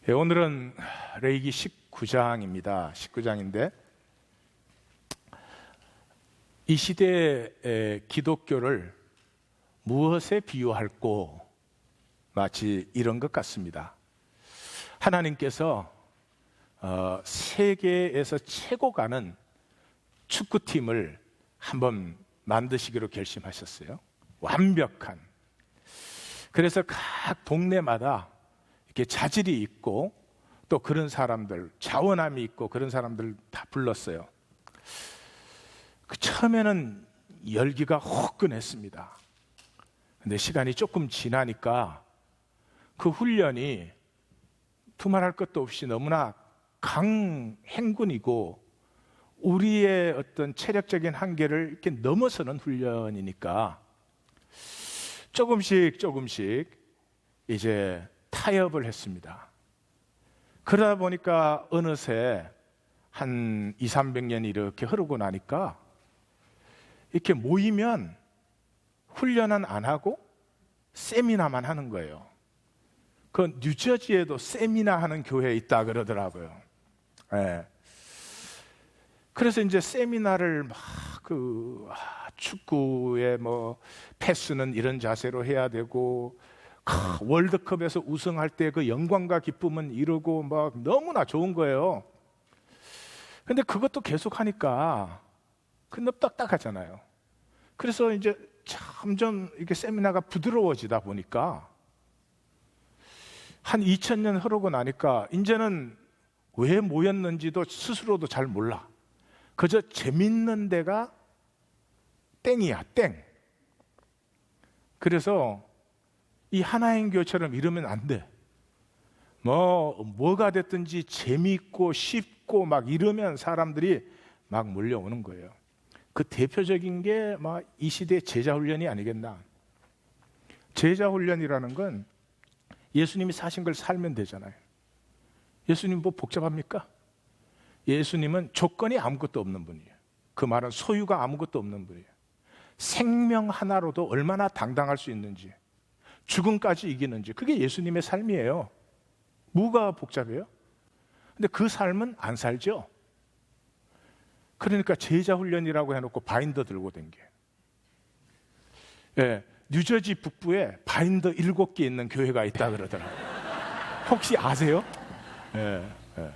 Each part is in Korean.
오늘은 레위기 19장입니다. 19장인데 이 시대의 기독교를 무엇에 비유할꼬? 마치 이런 것 같습니다. 하나님께서 세계에서 최고 가는 축구팀을 한번 만드시기로 결심하셨어요. 완벽한. 그래서 각 동네마다 이렇게 자질이 있고 또 그런 사람들, 자원함이 있고 그런 사람들 다 불렀어요. 처음에는 열기가 화끈했습니다. 근데 시간이 조금 지나니까 그 훈련이 두말할 것도 없이 너무나 강행군이고 우리의 어떤 체력적인 한계를 이렇게 넘어서는 훈련이니까 조금씩 이제 타협을 했습니다. 그러다 보니까 어느새 한 200~300년이 이렇게 흐르고 나니까 이렇게 모이면 훈련은 안 하고 세미나만 하는 거예요. 그 뉴저지에도 세미나 하는 교회 있다 그러더라고요. 네. 그래서 이제 세미나를 막 축구의 패스는 이런 자세로 해야 되고 월드컵에서 우승할 때 그 영광과 기쁨은 이러고 막 너무나 좋은 거예요. 근데 그것도 계속 하니까 너무 딱딱하잖아요. 그래서 이제 점점 이렇게 세미나가 부드러워지다 보니까 한 2000년 흐르고 나니까 이제는 왜 모였는지도 스스로도 잘 몰라. 그저 재밌는 데가 땡이야, 땡. 그래서 이 하나인 교회처럼 이러면 안 돼. 뭐가 됐든지 재미있고 쉽고 막 이러면 사람들이 막 몰려오는 거예요. 그 대표적인 게 이 시대의 제자훈련이 아니겠나. 제자훈련이라는 건 예수님이 사신 걸 살면 되잖아요. 예수님 뭐 복잡합니까? 예수님은 조건이 아무것도 없는 분이에요. 그 말은 소유가 아무것도 없는 분이에요. 생명 하나로도 얼마나 당당할 수 있는지, 죽음까지 이기는지, 그게 예수님의 삶이에요. 뭐가 복잡해요? 근데 그 삶은 안 살죠. 그러니까 제자훈련이라고 해놓고 바인더 들고 댕겨요. 예, 뉴저지 북부에 바인더 7개 있는 교회가 있다 그러더라고요. 혹시 아세요? 예, 예.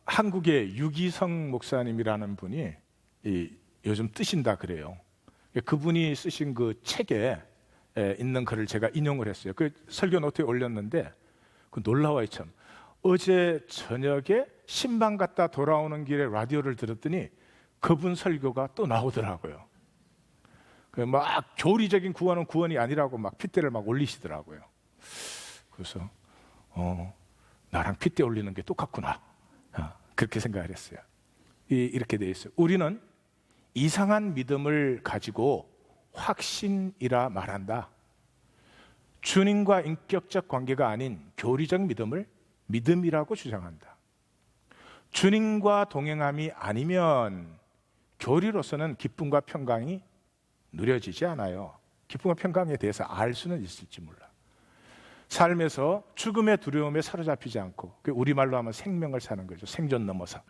한국의 유기성 목사님이라는 분이 요즘 뜨신다 그래요. 그분이 쓰신 그 책에 있는 글을 제가 인용을 했어요. 그 설교 노트에 올렸는데 놀라워요. 참. 어제 저녁에 신방 갔다 돌아오는 길에 라디오를 들었더니 그분 설교가 또 나오더라고요. 막 교리적인 구원은 구원이 아니라고 막 핏대를 막 올리시더라고요. 그래서 나랑 핏대 올리는 게 똑같구나. 그렇게 생각을 했어요. 이렇게 되어 있어요. 우리는 이상한 믿음을 가지고 확신이라 말한다. 주님과 인격적 관계가 아닌 교리적 믿음을 믿음이라고 주장한다. 주님과 동행함이 아니면 교리로서는 기쁨과 평강이 누려지지 않아요. 기쁨과 평강에 대해서 알 수는 있을지 몰라. 삶에서 죽음의 두려움에 사로잡히지 않고, 우리말로 하면 생명을 사는 거죠. 생존 넘어서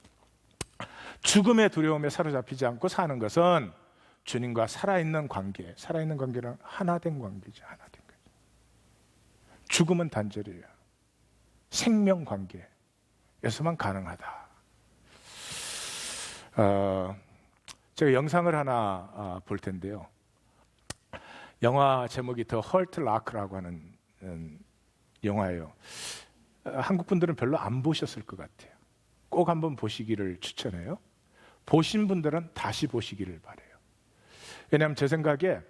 죽음의 두려움에 사로잡히지 않고 사는 것은 주님과 살아있는 관계, 살아있는 관계랑 하나된 관계죠. 하나된 관계. 죽음은 단절이에요. 생명 관계에서만 가능하다. 제가 영상을 하나 볼 텐데요. 영화 제목이 더 헐트 라크라고 하는 영화예요. 한국 분들은 별로 안 보셨을 것 같아요. 꼭 한번 보시기를 추천해요. 보신 분들은 다시 보시기를 바라요. 왜냐하면 제 생각에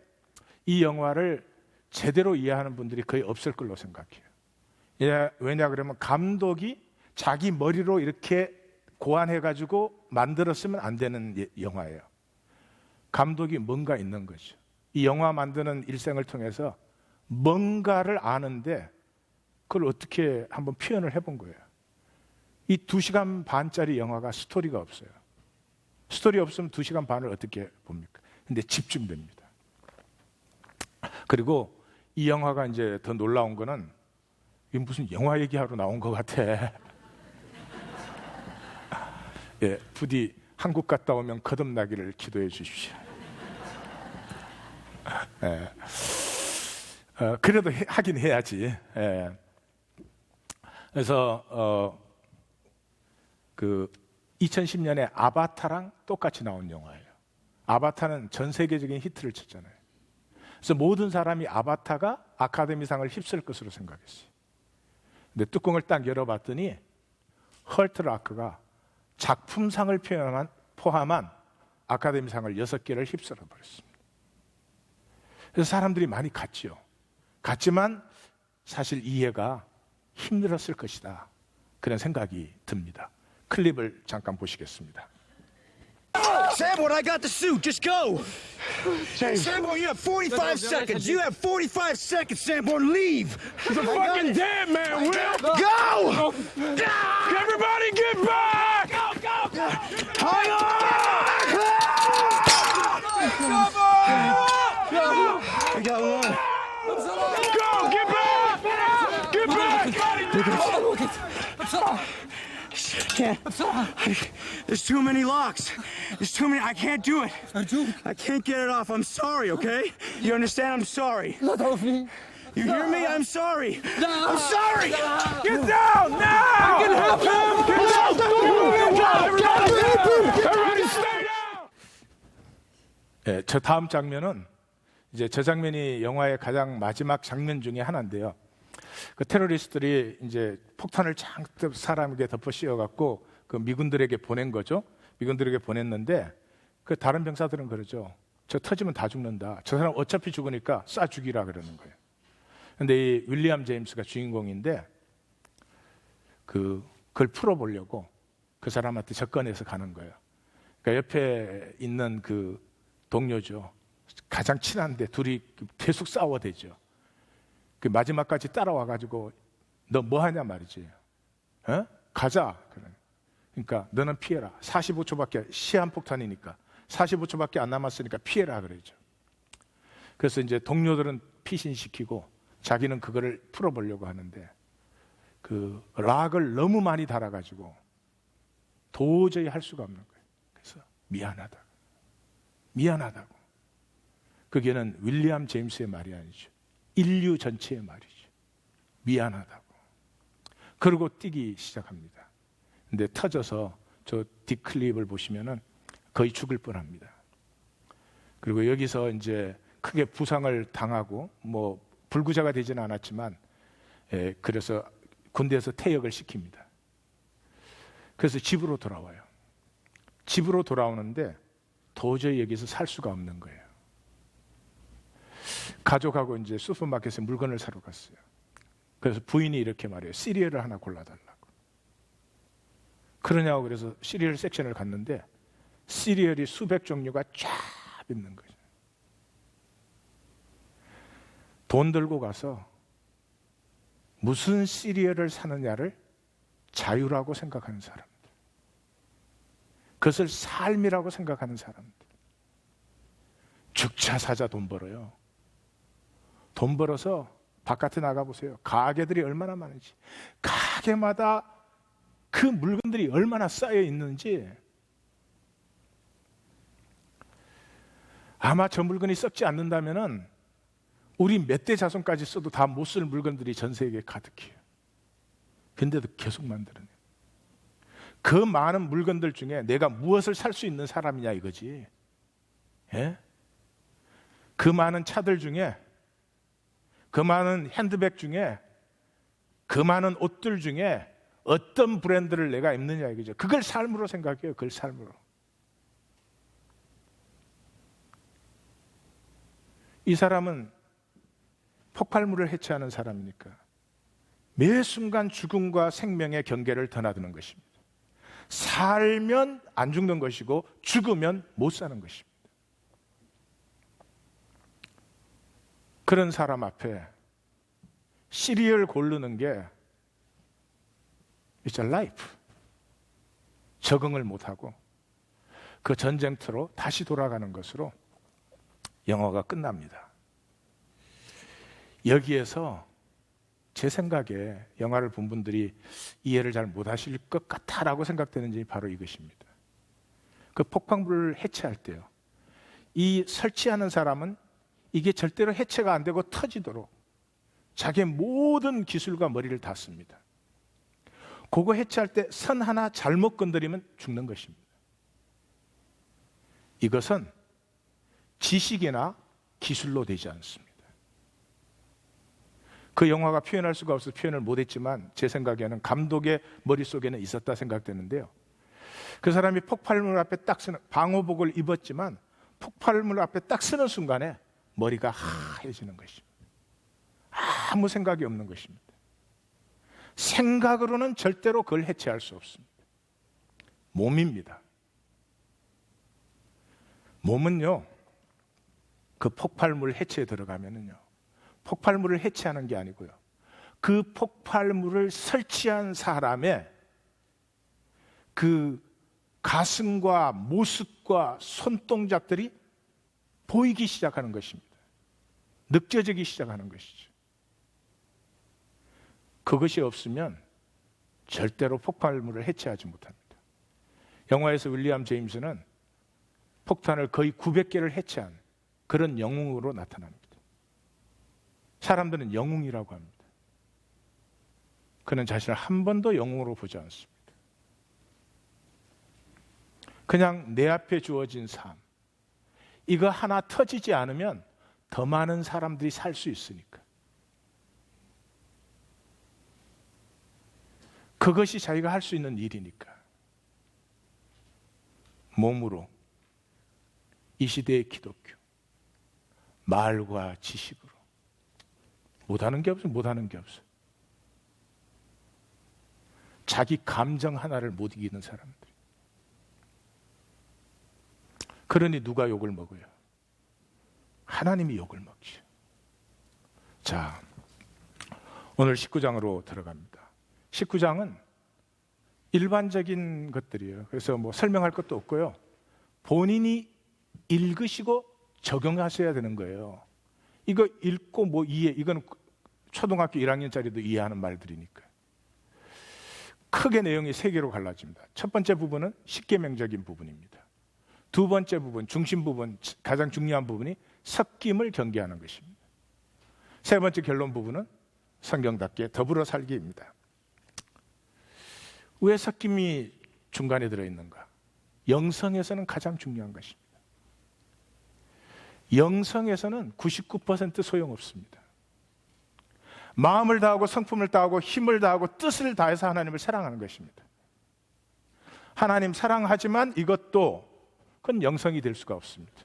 이 영화를 제대로 이해하는 분들이 거의 없을 걸로 생각해요. 왜냐 그러면 감독이 자기 머리로 이렇게 고안해가지고 만들었으면 안 되는 영화예요. 감독이 뭔가 있는 거죠. 이 영화 만드는 일생을 통해서 뭔가를 아는데 그걸 어떻게 한번 표현을 해본 거예요. 이 2시간 반짜리 영화가 스토리가 없어요. 스토리 없으면 2시간 반을 어떻게 봅니까? 근데 집중됩니다. 그리고 이 영화가 이제 더 놀라운 거는 이게 무슨 영화 얘기하러 나온 것 같아. 예, 부디 한국 갔다 오면 거듭나기를 기도해 주십시오. 예. 그래도 하긴 해야지. 예. 그래서 그 2010년에 아바타랑 똑같이 나온 영화예요. 아바타는 전 세계적인 히트를 쳤잖아요. 그래서 모든 사람이 아바타가 아카데미상을 휩쓸 것으로 생각했어요. 근데 뚜껑을 딱 열어봤더니 헐트 라크가 작품상을 포함한 아카데미상을 6개를 휩쓸어 버렸습니다. 그래서 사람들이 많이 갔지요. 갔지만 사실 이해가 힘들었을 것이다. 그런 생각이 듭니다. 클립을 잠깐 보시겠습니다. Sanborn, I got the suit. Just go. Sanborn, you have 45 seconds. You have 45 seconds, Sanborn. Leave. He's a fucking dead man, Will. Go! Everybody get back! Go, go, go! Hang on! I got one. Go, get back! Get back! Can't. There's too many locks. There's too many. I can't do it. I can't get it off. I'm sorry, okay? You understand? I'm sorry. You hear me? I'm sorry. I'm sorry. Get down now! I can help him! Everybody stay down! 예, 저 다음 장면은 이제 저 장면이 영화의 가장 마지막 장면 중에 하나인데요. 그 테러리스트들이 이제 폭탄을 잔뜩 사람에게 덮어 씌워갖고 그 미군들에게 보낸 거죠. 미군들에게 보냈는데 그 다른 병사들은 그러죠. 저 터지면 다 죽는다. 저 사람 어차피 죽으니까 쏴 죽이라 그러는 거예요. 근데 이 윌리엄 제임스가 주인공인데 그걸 풀어보려고 그 사람한테 접근해서 가는 거예요. 그러니까 옆에 있는 그 동료죠. 가장 친한데 둘이 계속 싸워대죠. 그 마지막까지 따라와가지고 너 뭐 하냐 말이지. 어? 가자. 그러니까 너는 피해라. 45초밖에 시한폭탄이니까 45초밖에 안 남았으니까 피해라 그러죠. 그래서 이제 동료들은 피신시키고 자기는 그거를 풀어보려고 하는데 그 락을 너무 많이 달아가지고 도저히 할 수가 없는 거예요. 그래서 미안하다고. 그게는 윌리엄 제임스의 말이 아니죠. 인류 전체의 말이죠. 미안하다고. 그러고 뛰기 시작합니다. 근데 터져서 저 뒷클립을 보시면은 거의 죽을 뻔합니다. 그리고 여기서 이제 크게 부상을 당하고 뭐 불구자가 되지는 않았지만 그래서 군대에서 퇴역을 시킵니다. 그래서 집으로 돌아와요. 집으로 돌아오는데 도저히 여기서 살 수가 없는 거예요. 가족하고 이제 슈퍼마켓에 물건을 사러 갔어요. 그래서 부인이 이렇게 말해요. 시리얼을 하나 골라달라고. 그러냐고 그래서 시리얼 섹션을 갔는데 시리얼이 수백 종류가 쫙 있는 거죠. 돈 들고 가서 무슨 시리얼을 사느냐를 자유라고 생각하는 사람들. 그것을 삶이라고 생각하는 사람들. 죽자 사자 돈 벌어요. 돈 벌어서 바깥에 나가보세요. 가게들이 얼마나 많은지. 가게마다 그 물건들이 얼마나 쌓여 있는지. 아마 저 물건이 썩지 않는다면은 우리 몇 대 자손까지 써도 다 못 쓸 물건들이 전 세계에 가득해요. 근데도 계속 만들어내요. 그 많은 물건들 중에 내가 무엇을 살 수 있는 사람이냐 이거지. 예? 그 많은 차들 중에, 그 많은 핸드백 중에, 그 많은 옷들 중에 어떤 브랜드를 내가 입느냐 이거죠. 그걸 삶으로 생각해요. 그걸 삶으로. 이 사람은 폭발물을 해체하는 사람이니까 매 순간 죽음과 생명의 경계를 드나드는 것입니다. 살면 안 죽는 것이고 죽으면 못 사는 것입니다. 그런 사람 앞에 시리얼 고르는 게 It's a life. 적응을 못하고 그 전쟁터로 다시 돌아가는 것으로 영화가 끝납니다. 여기에서 제 생각에 영화를 본 분들이 이해를 잘 못하실 것 같다라고 생각되는 점이 바로 이것입니다. 그 폭발물을 해체할 때요, 이 설치하는 사람은 이게 절대로 해체가 안 되고 터지도록 자기의 모든 기술과 머리를 다 씁니다. 그거 해체할 때 선 하나 잘못 건드리면 죽는 것입니다. 이것은 지식이나 기술로 되지 않습니다. 그 영화가 표현할 수가 없어서 표현을 못했지만 제 생각에는 감독의 머릿속에는 있었다 생각되는데요, 그 사람이 폭발물 앞에 딱 서는, 방호복을 입었지만 폭발물 앞에 딱 서는 순간에 머리가 하얘지는 것입니다. 아무 생각이 없는 것입니다. 생각으로는 절대로 그걸 해체할 수 없습니다. 몸입니다. 몸은요, 그 폭발물 해체에 들어가면은요, 폭발물을 해체하는 게 아니고요, 그 폭발물을 설치한 사람의 그 가슴과 모습과 손동작들이 보이기 시작하는 것입니다. 느껴지기 시작하는 것이죠. 그것이 없으면 절대로 폭발물을 해체하지 못합니다. 영화에서 윌리엄 제임스는 폭탄을 거의 900개를 해체한 그런 영웅으로 나타납니다. 사람들은 영웅이라고 합니다. 그는 자신을 한 번도 영웅으로 보지 않습니다. 그냥 내 앞에 주어진 삶, 이거 하나 터지지 않으면 더 많은 사람들이 살 수 있으니까, 그것이 자기가 할 수 있는 일이니까 몸으로 이 시대의 기독교, 말과 지식으로 못하는 게 없어, 못하는 게 없어. 자기 감정 하나를 못 이기는 사람들. 그러니 누가 욕을 먹어요? 하나님이 욕을 먹죠. 자, 오늘 19장으로 들어갑니다. 19장은 일반적인 것들이에요. 그래서 뭐 설명할 것도 없고요, 본인이 읽으시고 적용하셔야 되는 거예요. 이거 읽고 뭐 이해, 이건 초등학교 1학년짜리도 이해하는 말들이니까. 크게 내용이 세 개로 갈라집니다. 첫 번째 부분은 십계명적인 부분입니다. 두 번째 부분, 중심 부분, 가장 중요한 부분이 섞임을 경계하는 것입니다. 세 번째 결론 부분은 성경답게 더불어 살기입니다. 왜 섞임이 중간에 들어있는가? 영성에서는 가장 중요한 것입니다. 영성에서는 99% 소용없습니다. 마음을 다하고 성품을 다하고 힘을 다하고 뜻을 다해서 하나님을 사랑하는 것입니다. 하나님 사랑하지만 이것도 그건 영성이 될 수가 없습니다.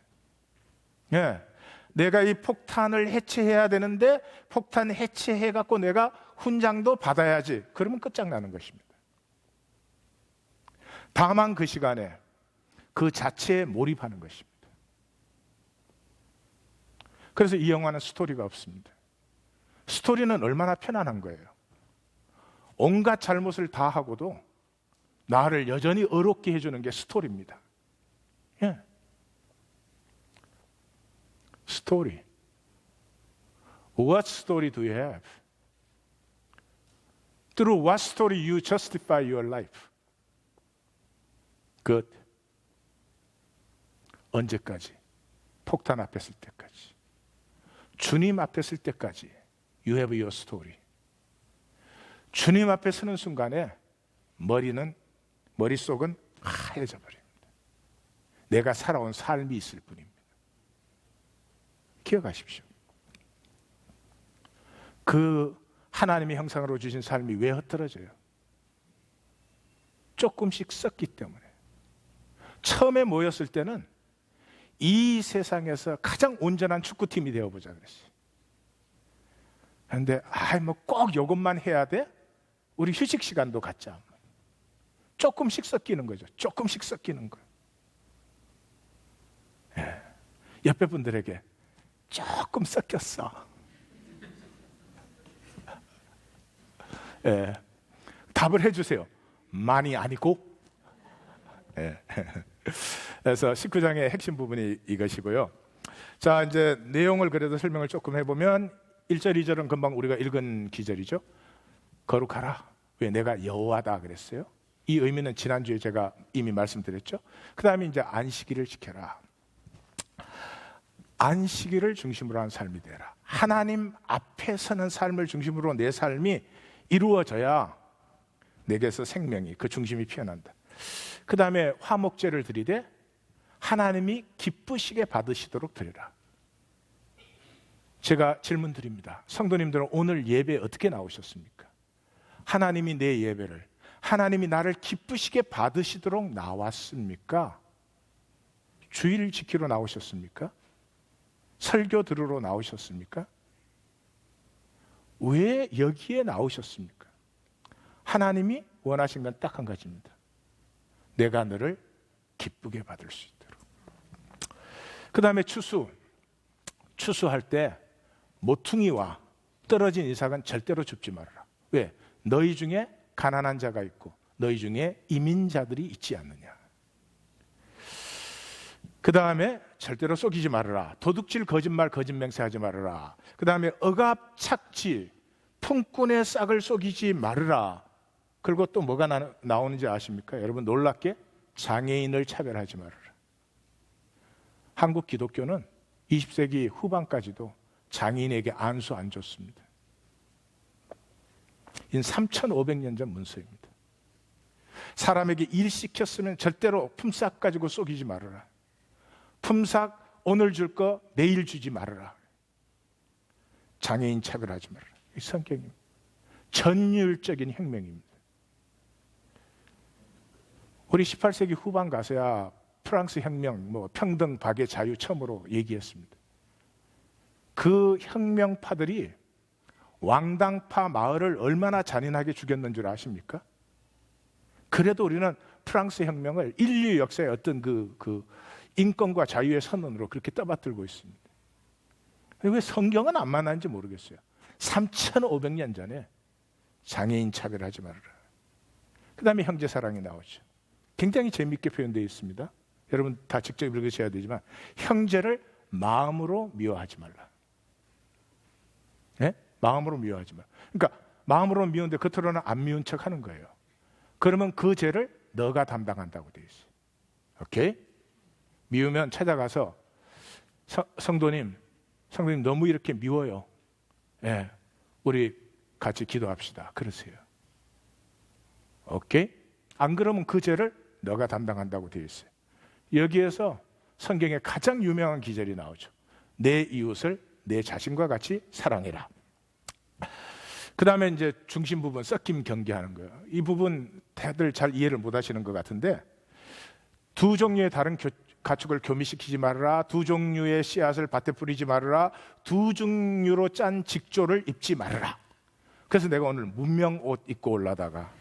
예, 내가 이 폭탄을 해체해야 되는데 폭탄 해체해갖고 내가 훈장도 받아야지, 그러면 끝장나는 것입니다. 다만 그 시간에 그 자체에 몰입하는 것입니다. 그래서 이 영화는 스토리가 없습니다. 스토리는 얼마나 편안한 거예요. 온갖 잘못을 다 하고도 나를 여전히 어렵게 해주는 게 스토리입니다. 예. 스토리. What story do you have? Through what story you justify your life? Good. 언제까지? 폭탄 앞에 설 때까지. 주님 앞에 설 때까지 You have your story. 주님 앞에 서는 순간에 머릿속은 하얘져 버립니다. 내가 살아온 삶이 있을 뿐입니다. 기억하십시오. 그 하나님의 형상으로 주신 삶이 왜 흩어져요? 조금씩 썩기 때문에. 처음에 모였을 때는 이 세상에서 가장 온전한 축구팀이 되어보자 그랬어요. 그런데 뭐 꼭 이것만 해야 돼? 우리 휴식 시간도 갖자. 조금씩 섞이는 거죠. 조금씩 섞이는 거예요. 예. 옆에 분들에게 조금 섞였어. 예. 답을 해주세요. 많이 아니고. 예. 그래서 19장의 핵심 부분이 이것이고요. 자, 이제 내용을 그래도 설명을 조금 해보면 1절, 2절은 금방 우리가 읽은 기절이죠. 거룩하라. 왜? 내가 여호와다 그랬어요. 이 의미는 지난주에 제가 이미 말씀드렸죠. 그 다음에 이제 안식일을 지켜라. 안식일을 중심으로 한 삶이 되라. 하나님 앞에 서는 삶을 중심으로 내 삶이 이루어져야 내게서 생명이, 그 중심이 피어난다. 그 다음에 화목제를 드리되 하나님이 기쁘시게 받으시도록 드리라. 제가 질문 드립니다. 성도님들은 오늘 예배 어떻게 나오셨습니까? 하나님이 내 예배를, 하나님이 나를 기쁘시게 받으시도록 나왔습니까? 주일 지키러 나오셨습니까? 설교 들으러 나오셨습니까? 왜 여기에 나오셨습니까? 하나님이 원하신 건 딱 한 가지입니다. 내가 너를 기쁘게 받을 수 있도록. 그 다음에 추수할 때 모퉁이와 떨어진 이삭은 절대로 줍지 말아라. 왜? 너희 중에 가난한 자가 있고 너희 중에 이민자들이 있지 않느냐. 그 다음에 절대로 속이지 말아라. 도둑질, 거짓말, 거짓맹세하지 말아라. 그 다음에 억압, 착취, 품꾼의 싹을 속이지 말아라. 그리고 또 뭐가 나오는지 아십니까? 여러분 놀랍게 장애인을 차별하지 말아라. 한국 기독교는 20세기 후반까지도 장애인에게 안수 안 줬습니다. 이 3,500년 전 문서입니다. 사람에게 일 시켰으면 절대로 품삯 가지고 속이지 말아라. 품삯 오늘 줄 거 내일 주지 말아라. 장애인 차별하지 말아라. 이 성경입니다. 전율적인 혁명입니다. 우리 18세기 후반 가서야 프랑스 혁명, 평등, 박애, 자유 처음으로 얘기했습니다. 그 혁명파들이 왕당파 마을을 얼마나 잔인하게 죽였는 줄 아십니까? 그래도 우리는 프랑스 혁명을 인류 역사의 어떤 그 인권과 자유의 선언으로 그렇게 떠받들고 있습니다. 왜 성경은 안 만나는지 모르겠어요. 3,500년 전에 장애인 차별하지 말아라. 그 다음에 형제사랑이 나오죠. 굉장히 재미있게 표현되어 있습니다. 여러분 다 직접 읽으셔야 되지만 형제를 마음으로 미워하지 말라. 네? 마음으로 미워하지 말라. 그러니까 마음으로 미운데 겉으로는 안 미운 척 하는 거예요. 그러면 그 죄를 너가 담당한다고 되어 있어요. 오케이? 미우면 찾아가서 성도님 너무 이렇게 미워요. 예, 우리 같이 기도합시다. 그러세요. 오케이? 안 그러면 그 죄를 너가 담당한다고 되어 있어요. 여기에서 성경에 가장 유명한 기절이 나오죠. 내 이웃을 내 자신과 같이 사랑해라. 그 다음에 이제 중심 부분 섞임 경계하는 거예요. 이 부분 다들 잘 이해를 못 하시는 것 같은데, 두 종류의 다른 가축을 교미시키지 말아라. 두 종류의 씨앗을 밭에 뿌리지 말아라. 두 종류로 짠 직조를 입지 말아라. 그래서 내가 오늘 문명 옷 입고 올라다가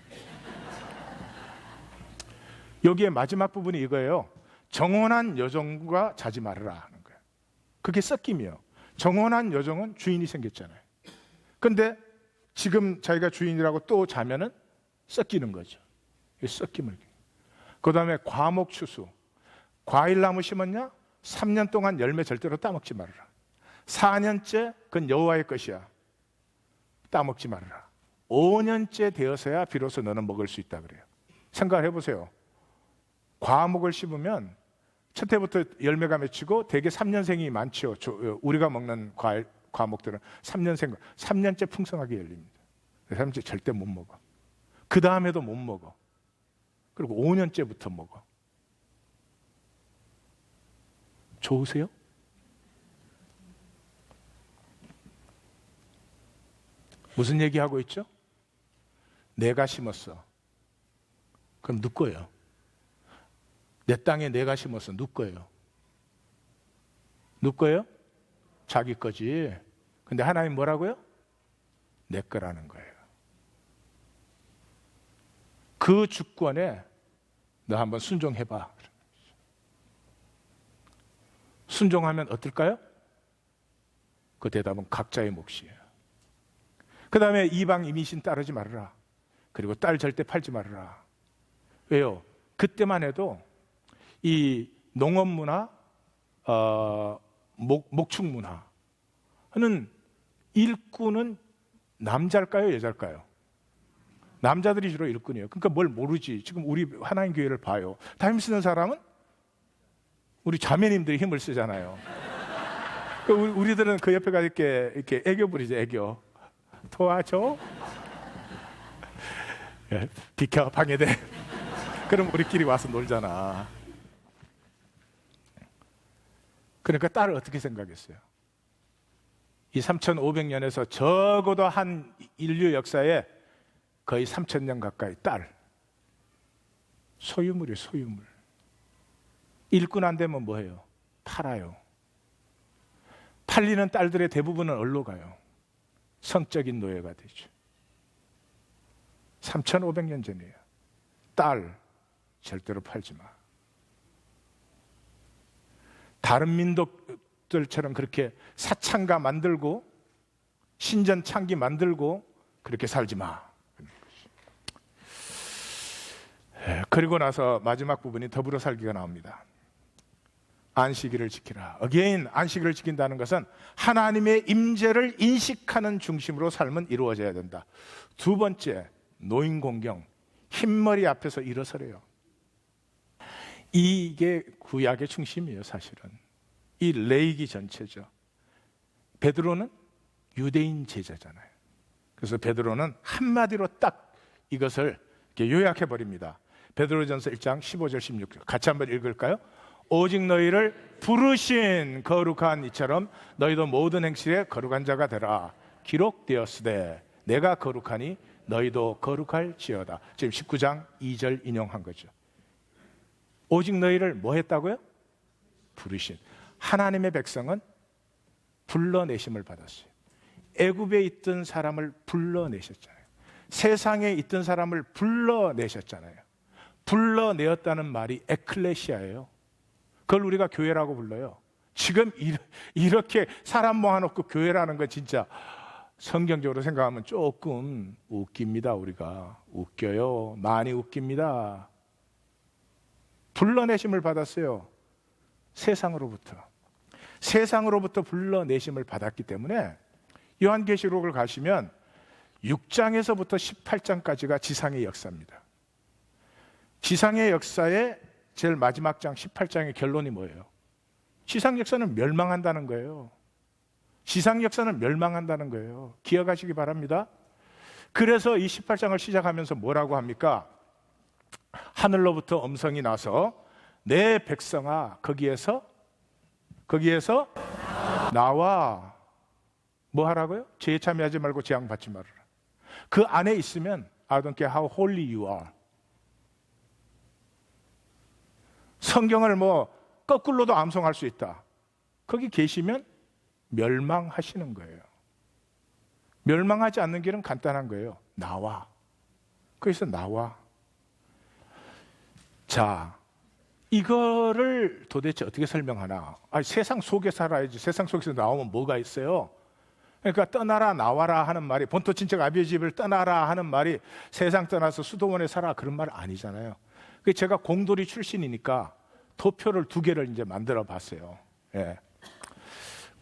여기에 마지막 부분이 이거예요. 정혼한 여종과 자지 말아라 하는 거예요. 그게 섞임이에요. 정혼한 여종은 주인이 생겼잖아요. 근데 지금 자기가 주인이라고 또 자면은 섞이는 거죠. 섞임을. 그 다음에 과목추수. 과일나무 심었냐? 3년 동안 열매 절대로 따먹지 말아라. 4년째 그건 여호와의 것이야. 따먹지 말아라. 5년째 되어서야 비로소 너는 먹을 수 있다 그래요. 생각을 해보세요. 과목을 심으면 첫 해부터 열매가 맺히고 대개 3년생이 많죠. 우리가 먹는 과목들은 3년째 풍성하게 열립니다. 3년째 절대 못 먹어. 그 다음에도 못 먹어. 그리고 5년째부터 먹어. 좋으세요? 무슨 얘기하고 있죠? 내가 심었어. 그럼 누 거예요? 내 땅에 내가 심었어. 누 거예요? 누 거예요? 자기 거지. 근데 하나님 뭐라고요? 내 거라는 거예요. 그 주권에 너 한번 순종해봐. 순종하면 어떨까요? 그 대답은 각자의 몫이에요. 그 다음에 이방 이민신 따르지 말아라. 그리고 딸 절대 팔지 말아라. 왜요? 그때만 해도 이 농업 문화, 목축 문화는 일꾼은 남자일까요, 여자일까요? 남자들이 주로 일꾼이에요. 그러니까 뭘 모르지. 지금 우리 하나님 교회를 봐요. 담임 쓰는 사람은 우리 자매님들이 힘을 쓰잖아요. 우리들은 그 옆에 가 이렇게 애교 부리죠, 애교. 도와줘. 비켜, 방해돼. 그럼 우리끼리 와서 놀잖아. 그러니까 딸을 어떻게 생각했어요? 이 3,500년에서 적어도 한 인류 역사에 거의 3,000년 가까이 딸. 소유물이에요, 소유물. 일꾼 안 되면 뭐해요? 팔아요. 팔리는 딸들의 대부분은 어디로 가요? 성적인 노예가 되죠. 3,500년 전이에요. 딸 절대로 팔지 마. 다른 민족들처럼 그렇게 사창가 만들고 신전창기 만들고 그렇게 살지 마. 그리고 나서 마지막 부분이 더불어 살기가 나옵니다. 안식일을 지키라. again, 안식일을 지킨다는 것은 하나님의 임재를 인식하는 중심으로 삶은 이루어져야 된다. 두 번째, 노인 공경. 흰머리 앞에서 일어서래요. 이게 구약의 중심이에요, 사실은. 이 레위기 전체죠. 베드로는 유대인 제자잖아요. 그래서 베드로는 한마디로 딱 이것을 이렇게 요약해 버립니다. 베드로전서 1장 15절 16절 같이 한번 읽을까요? 오직 너희를 부르신 거룩한 이처럼 너희도 모든 행실에 거룩한 자가 되라. 기록되었으되 내가 거룩하니 너희도 거룩할지어다. 지금 19장 2절 인용한 거죠. 오직 너희를 뭐 했다고요? 부르신. 하나님의 백성은 불러내심을 받았어요. 애굽에 있던 사람을 불러내셨잖아요. 세상에 있던 사람을 불러내셨잖아요. 불러내었다는 말이 에클레시아예요. 그걸 우리가 교회라고 불러요. 지금 이렇게 사람 모아놓고 교회라는 건 진짜 성경적으로 생각하면 조금 웃깁니다. 우리가 웃겨요. 많이 웃깁니다. 불러내심을 받았어요. 세상으로부터 불러내심을 받았기 때문에 요한계시록을 가시면 6장에서부터 18장까지가 지상의 역사입니다. 지상의 역사의 제일 마지막 장 18장의 결론이 뭐예요? 지상 역사는 멸망한다는 거예요. 지상 역사는 멸망한다는 거예요. 기억하시기 바랍니다. 그래서 이 18장을 시작하면서 뭐라고 합니까? 하늘로부터 음성이 나서 내 백성아 거기에서 나와. 뭐 하라고요? 죄에 참여하지 말고 재앙 받지 말아라. 그 안에 있으면 I don't care how holy you are. 성경을 뭐 거꾸로도 암송할 수 있다. 거기 계시면 멸망하시는 거예요. 멸망하지 않는 길은 간단한 거예요. 나와. 거기서 나와. 자, 이거를 도대체 어떻게 설명하나? 세상 속에 살아야지. 세상 속에서 나오면 뭐가 있어요? 그러니까 떠나라 나와라 하는 말이, 본토 친척 아비의 집을 떠나라 하는 말이 세상 떠나서 수도원에 살아 그런 말 아니잖아요. 제가 공돌이 출신이니까 도표를 2개를 이제 만들어 봤어요. 예.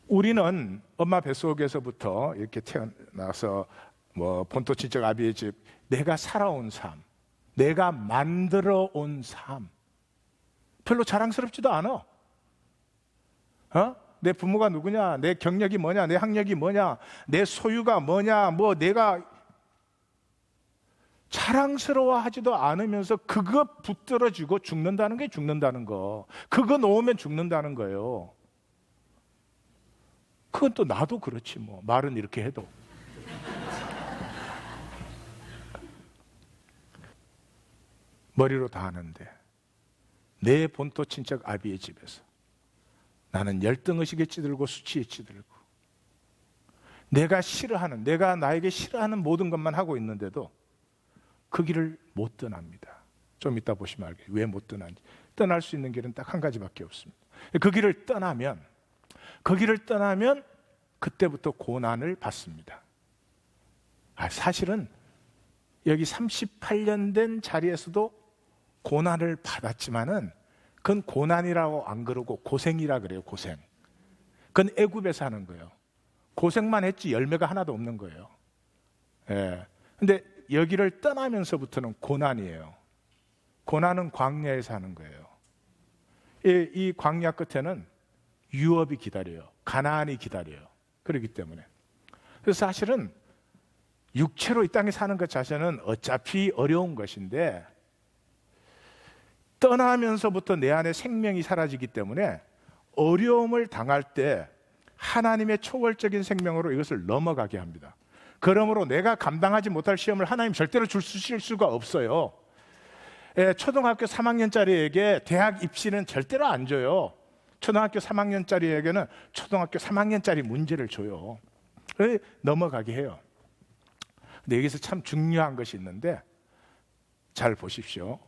우리는 엄마 뱃속에서부터 이렇게 태어나서 뭐 본토 친척 아비의 집, 내가 살아온 삶, 내가 만들어 온 삶, 별로 자랑스럽지도 않아. 내 부모가 누구냐, 내 경력이 뭐냐, 내 학력이 뭐냐, 내 소유가 뭐냐, 뭐 내가 자랑스러워하지도 않으면서 그거 붙들어지고 죽는다는 게 죽는다는 거. 그거 놓으면 죽는다는 거예요. 그건 또 나도 그렇지 뭐. 말은 이렇게 해도. 머리로 다 하는데 내 본토 친척 아비의 집에서 나는 열등의식에 찌들고 수치에 찌들고 내가 싫어하는, 내가 나에게 싫어하는 모든 것만 하고 있는데도 그 길을 못 떠납니다. 좀 이따 보시면 알겠죠. 왜 못 떠나는지. 떠날 수 있는 길은 딱 한 가지밖에 없습니다. 그 길을 떠나면 그때부터 고난을 받습니다. 사실은 여기 38년 된 자리에서도 고난을 받았지만은 그건 고난이라고 안 그러고 고생이라 그래요. 고생. 그건 애굽에서 하는 거예요. 고생만 했지 열매가 하나도 없는 거예요. 예. 근데 여기를 떠나면서부터는 고난이에요. 고난은 광야에 사는 거예요. 이 광야 끝에는 유업이 기다려요. 가나안이 기다려요. 그렇기 때문에. 그래서 사실은 육체로 이 땅에 사는 것 자체는 어차피 어려운 것인데 떠나면서부터 내 안에 생명이 사라지기 때문에 어려움을 당할 때 하나님의 초월적인 생명으로 이것을 넘어가게 합니다. 그러므로 내가 감당하지 못할 시험을 하나님 절대로 주실 수가 없어요. 초등학교 3학년짜리에게 대학 입시는 절대로 안 줘요. 초등학교 3학년짜리에게는 초등학교 3학년짜리 문제를 줘요. 넘어가게 해요. 근데 여기서 참 중요한 것이 있는데 잘 보십시오.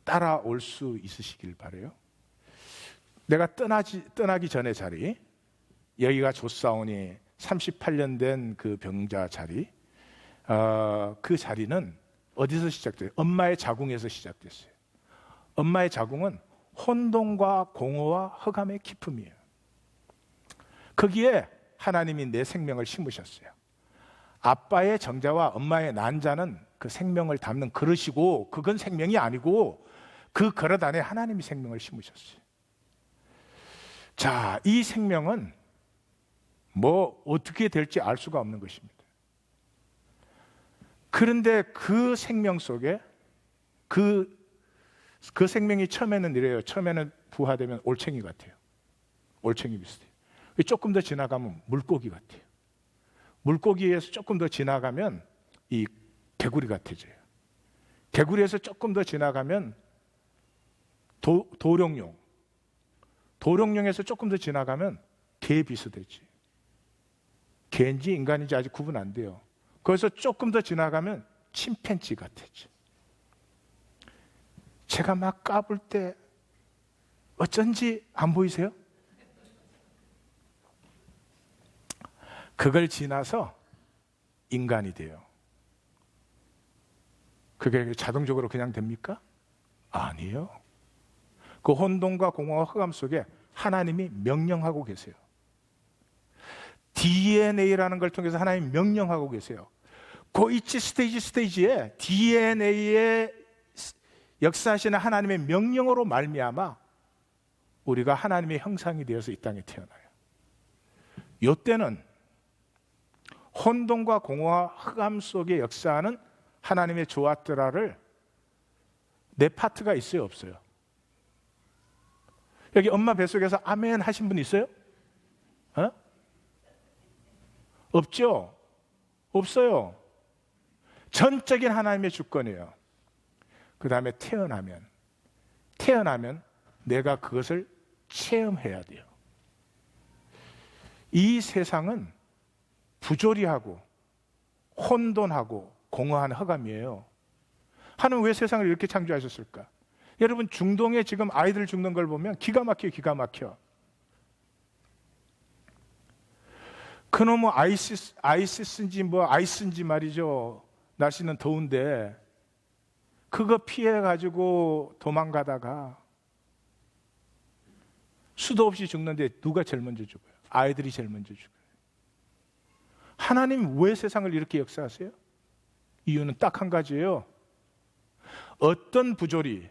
따라올 수 있으시길 바라요. 내가 떠나기 전의 자리, 여기가 조사원이 38년 된 그 병자 자리, 그 자리는 어디서 시작돼요? 엄마의 자궁에서 시작됐어요. 엄마의 자궁은 혼돈과 공허와 흑암의 깊음이에요. 거기에 하나님이 내 생명을 심으셨어요. 아빠의 정자와 엄마의 난자는 그 생명을 담는 그릇이고 그건 생명이 아니고 그 그릇 안에 하나님이 생명을 심으셨어요. 자, 이 생명은 뭐 어떻게 될지 알 수가 없는 것입니다. 그런데 그 생명 속에 그 생명이 처음에는 이래요. 처음에는 부화되면 올챙이 같아요. 올챙이 비슷해요. 조금 더 지나가면 물고기 같아요. 물고기에서 조금 더 지나가면 이 개구리 같아져요. 개구리에서 조금 더 지나가면 도룡용. 도룡용에서 조금 더 지나가면 개 비슷해지. 개인지 인간인지 아직 구분 안 돼요. 거기서 조금 더 지나가면 침팬지 같아지. 제가 막 까불 때 어쩐지 안 보이세요? 그걸 지나서 인간이 돼요. 그게 자동적으로 그냥 됩니까? 아니에요. 그 혼돈과 공허와 흑암 속에 하나님이 명령하고 계세요. DNA라는 걸 통해서 하나님이 명령하고 계세요. 고이치 스테이지에 DNA의 역사하시는 하나님의 명령으로 말미암아 우리가 하나님의 형상이 되어서 이 땅에 태어나요. 이때는 혼돈과 공허와 흑암 속에 역사하는 하나님의 조아트라를 내 파트가 있어요, 없어요? 여기 엄마 뱃속에서 아멘 하신 분 있어요? 없죠? 없어요. 전적인 하나님의 주권이에요. 그 다음에 태어나면 내가 그것을 체험해야 돼요. 이 세상은 부조리하고 혼돈하고 공허한 흑암이에요. 하나님 왜 세상을 이렇게 창조하셨을까? 여러분, 중동에 지금 아이들 죽는 걸 보면 기가 막혀. 그놈의 아이시스인지 아이스인지 말이죠. 날씨는 더운데 그거 피해가지고 도망가다가 수도 없이 죽는데 누가 제일 먼저 죽어요? 아이들이 제일 먼저 죽어요. 하나님 왜 세상을 이렇게 역사하세요? 이유는 딱 한 가지예요. 어떤 부조리,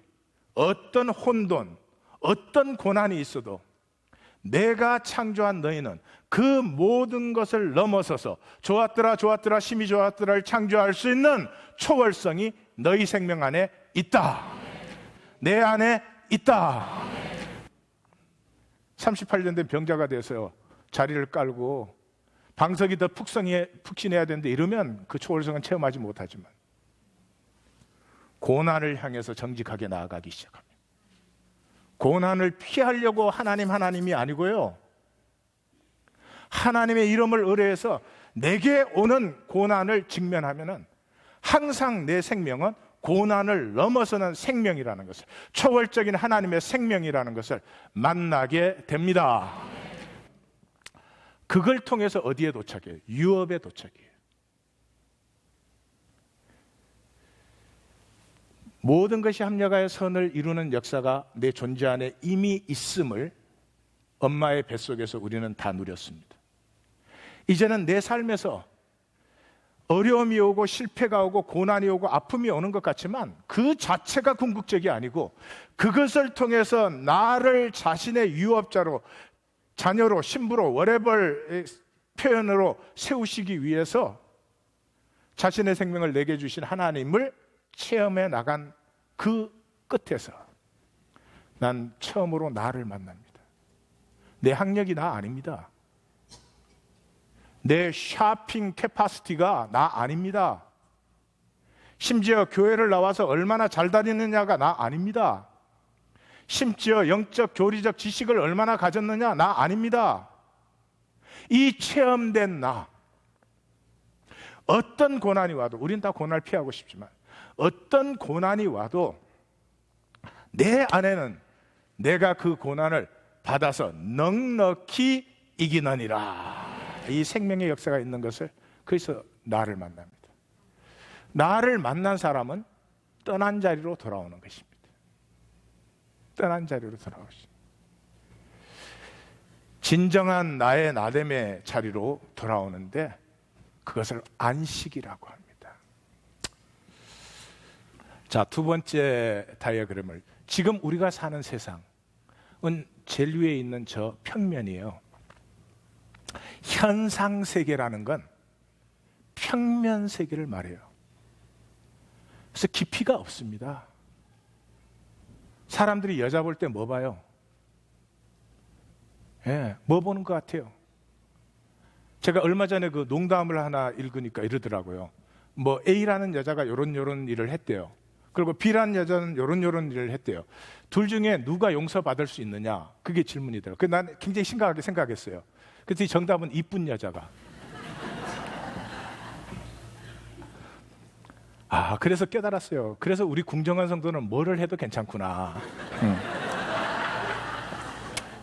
어떤 혼돈, 어떤 고난이 있어도 내가 창조한 너희는 그 모든 것을 넘어서서 좋았더라 심히 좋았더라를 창조할 수 있는 초월성이 너희 생명 안에 있다. 내 안에 있다. 38년 된 병자가 돼서 자리를 깔고 방석이 더 푹신해야 되는데 이러면 그 초월성은 체험하지 못하지만 고난을 향해서 정직하게 나아가기 시작합니다. 고난을 피하려고 하나님이 아니고요. 하나님의 이름을 의뢰해서 내게 오는 고난을 직면하면은 항상 내 생명은 고난을 넘어서는 생명이라는 것을, 초월적인 하나님의 생명이라는 것을 만나게 됩니다. 그걸 통해서 어디에 도착해요? 유업에 도착해요. 모든 것이 합력하여 선을 이루는 역사가 내 존재 안에 이미 있음을 엄마의 뱃속에서 우리는 다 누렸습니다. 이제는 내 삶에서 어려움이 오고 실패가 오고 고난이 오고 아픔이 오는 것 같지만 그 자체가 궁극적이 아니고 그것을 통해서 나를 자신의 유업자로, 자녀로, 신부로, whatever 표현으로 세우시기 위해서 자신의 생명을 내게 주신 하나님을 체험해 나간 그 끝에서 난 처음으로 나를 만납니다. 내 학력이 나 아닙니다. 내 쇼핑 캐파시티가 나 아닙니다. 심지어 교회를 나와서 얼마나 잘 다니느냐가 나 아닙니다. 심지어 영적 교리적 지식을 얼마나 가졌느냐 나 아닙니다. 이 체험된 나, 어떤 고난이 와도, 우린 다 고난을 피하고 싶지만 어떤 고난이 와도 내 안에는 내가 그 고난을 받아서 넉넉히 이기느니라. 이 생명의 역사가 있는 것을, 그래서 나를 만납니다. 나를 만난 사람은 떠난 자리로 돌아오는 것입니다. 떠난 자리로 돌아오십니다. 진정한 나의 나됨의 자리로 돌아오는데 그것을 안식이라고 합니다. 자, 두 번째 다이어그램을, 지금 우리가 사는 세상은 제일 위에 있는 저 평면이에요. 현상 세계라는 건 평면 세계를 말해요. 그래서 깊이가 없습니다. 사람들이 여자 볼 때 뭐 봐요? 뭐 보는 것 같아요? 제가 얼마 전에 그 농담을 하나 읽으니까 이러더라고요. 뭐 A라는 여자가 요런 일을 했대요. 그리고 B라는 여자는 요런 일을 했대요. 둘 중에 누가 용서받을 수 있느냐? 그게 질문이더라고요. 그래서 난 굉장히 심각하게 생각했어요. 그래서 정답은 이쁜 여자가. 그래서 깨달았어요. 그래서 우리 궁정한 성도는 뭐를 해도 괜찮구나.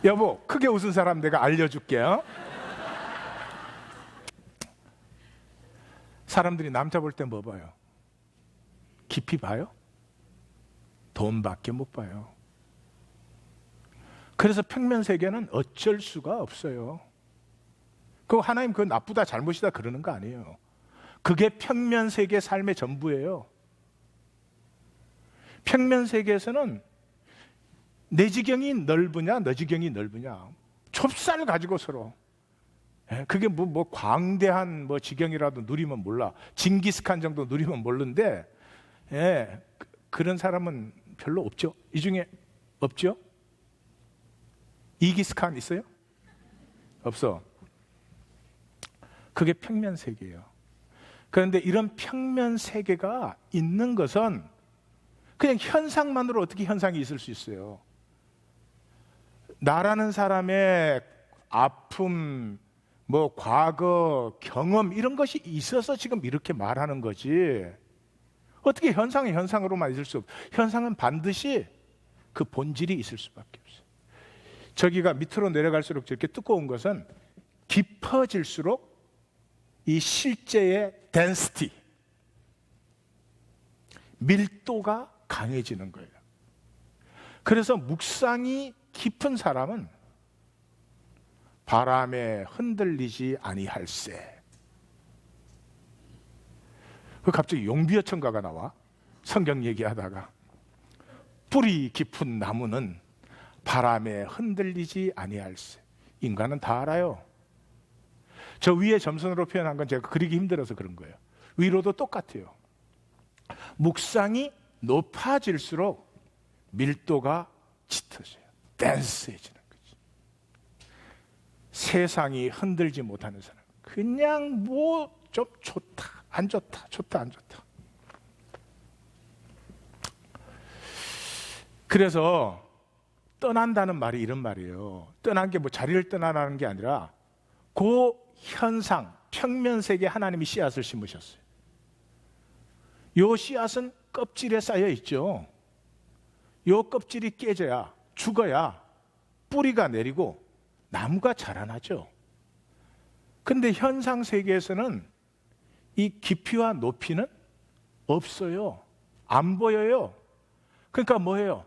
여보, 크게 웃은 사람 내가 알려줄게요. 사람들이 남자 볼 때 뭐 봐요? 깊이 봐요? 돈밖에 못 봐요. 그래서 평면 세계는 어쩔 수가 없어요. 그거 하나님 그거 나쁘다 잘못이다 그러는 거 아니에요. 그게 평면 세계 삶의 전부예요. 평면 세계에서는 내 지경이 넓으냐 너 지경이 넓으냐 좁쌀 가지고 서로, 그게 뭐 광대한 뭐 지경이라도 누리면 몰라, 징기스칸 정도 누리면 모르는데, 그런 사람은 별로 없죠. 이 중에 없죠? 이기스칸 있어요? 없어. 그게 평면 세계예요. 그런데 이런 평면 세계가 있는 것은 그냥 현상만으로 어떻게 현상이 있을 수 있어요? 나라는 사람의 아픔, 뭐 과거, 경험 이런 것이 있어서 지금 이렇게 말하는 거지. 어떻게 현상이 현상으로만 있을 수 없어요. 현상은 반드시 그 본질이 있을 수밖에 없어요. 저기가 밑으로 내려갈수록 저렇게 두꺼운 것은 깊어질수록 이 실제의 density, 밀도가 강해지는 거예요. 그래서 묵상이 깊은 사람은 바람에 흔들리지 아니할세. 갑자기 용비어천가가 나와. 성경 얘기하다가 뿌리 깊은 나무는 바람에 흔들리지 아니할세. 인간은 다 알아요. 저 위에 점선으로 표현한 건 제가 그리기 힘들어서 그런 거예요. 위로도 똑같아요. 묵상이 높아질수록 밀도가 짙어져요. 댄스해지는 거지. 세상이 흔들지 못하는 사람, 그냥 뭐 좀 좋다 안 좋다 좋다 안 좋다. 그래서 떠난다는 말이 이런 말이에요. 떠난 게 뭐 자리를 떠나라는 게 아니라 그 현상, 평면 세계에 하나님이 씨앗을 심으셨어요. 요 씨앗은 껍질에 쌓여 있죠. 요 껍질이 깨져야, 죽어야 뿌리가 내리고 나무가 자라나죠. 근데 현상 세계에서는 이 깊이와 높이는 없어요. 안 보여요. 그러니까 뭐예요?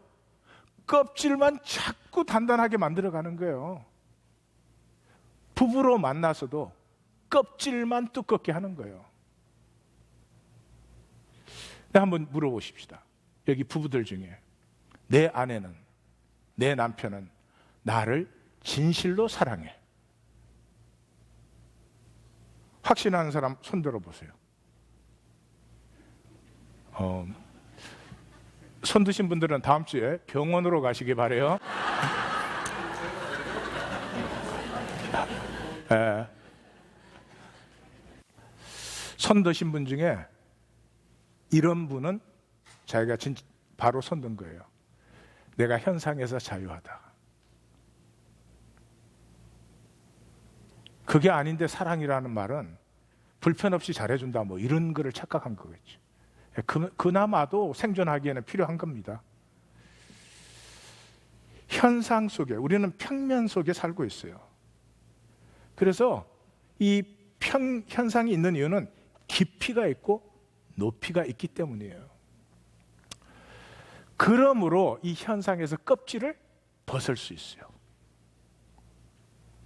껍질만 자꾸 단단하게 만들어가는 거예요. 부부로 만나서도 껍질만 두껍게 하는 거예요. 한번 물어보십시다. 여기 부부들 중에 내 아내는, 내 남편은 나를 진실로 사랑해. 확신하는 사람 손 들어보세요. 손 드신 분들은 다음 주에 병원으로 가시기 바래요. 손 드신 분 중에 이런 분은 자기가 바로 손 든 거예요. 내가 현상에서 자유하다. 그게 아닌데 사랑이라는 말은 불편 없이 잘해준다 뭐 이런 거를 착각한 거겠죠. 그나마도 생존하기에는 필요한 겁니다. 현상 속에, 우리는 평면 속에 살고 있어요. 그래서 이 현상이 있는 이유는 깊이가 있고 높이가 있기 때문이에요. 그러므로 이 현상에서 껍질을 벗을 수 있어요.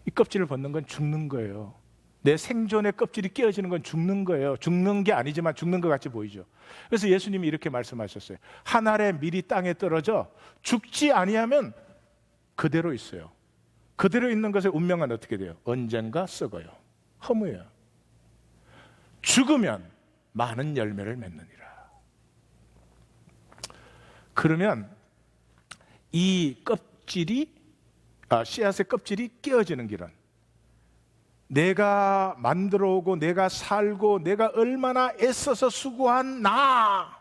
이 껍질을 벗는 건 죽는 거예요. 내 생존의 껍질이 깨어지는 건 죽는 거예요. 죽는 게 아니지만 죽는 것 같이 보이죠. 그래서 예수님이 이렇게 말씀하셨어요. 한 알의 밀이 땅에 떨어져 죽지 아니하면 그대로 있어요. 그대로 있는 것의 운명은 어떻게 돼요? 언젠가 썩어요. 허무해요. 죽으면 많은 열매를 맺느니라. 그러면 이 씨앗의 껍질이 깨어지는 길은 내가 만들어 오고 내가 살고 내가 얼마나 애써서 수고한 나,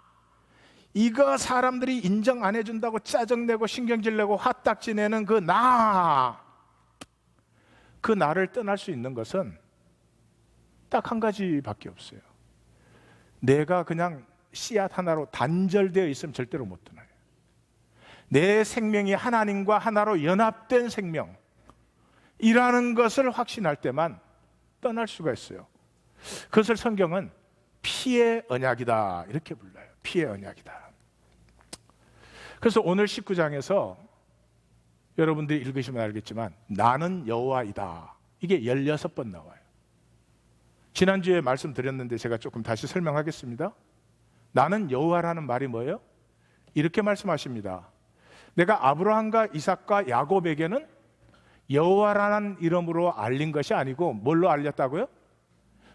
이거 사람들이 인정 안 해준다고 짜증내고 신경질 내고 화딱지 내는 그 나를 떠날 수 있는 것은 딱 한 가지밖에 없어요. 내가 그냥 씨앗 하나로 단절되어 있으면 절대로 못 떠나요. 내 생명이 하나님과 하나로 연합된 생명이라는 것을 확신할 때만 떠날 수가 있어요. 그것을 성경은 피의 언약이다 이렇게 불러요. 피의 언약이다. 그래서 오늘 19장에서 여러분들이 읽으시면 알겠지만 나는 여호와이다, 이게 16번 나와요. 지난주에 말씀드렸는데 제가 조금 다시 설명하겠습니다. 나는 여호와라는 말이 뭐예요? 이렇게 말씀하십니다. 내가 아브라함과 이삭과 야곱에게는 여호와라는 이름으로 알린 것이 아니고 뭘로 알렸다고요?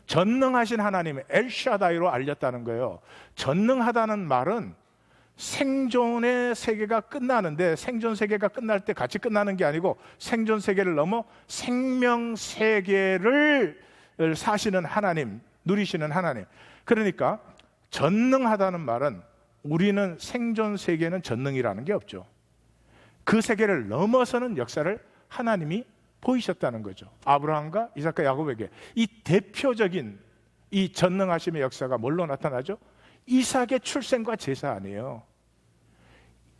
전능하신 하나님의 엘샤다이로 알렸다는 거예요. 전능하다는 말은 생존의 세계가 끝나는데 생존 세계가 끝날 때 같이 끝나는 게 아니고 생존 세계를 넘어 생명 세계를 사시는 하나님, 누리시는 하나님. 그러니까 전능하다는 말은 우리는 생존 세계는 전능이라는 게 없죠. 그 세계를 넘어서는 역사를 하나님이 보이셨다는 거죠. 아브라함과 이삭과 야곱에게 이 대표적인 이 전능하심의 역사가 뭘로 나타나죠? 이삭의 출생과 제사 아니에요.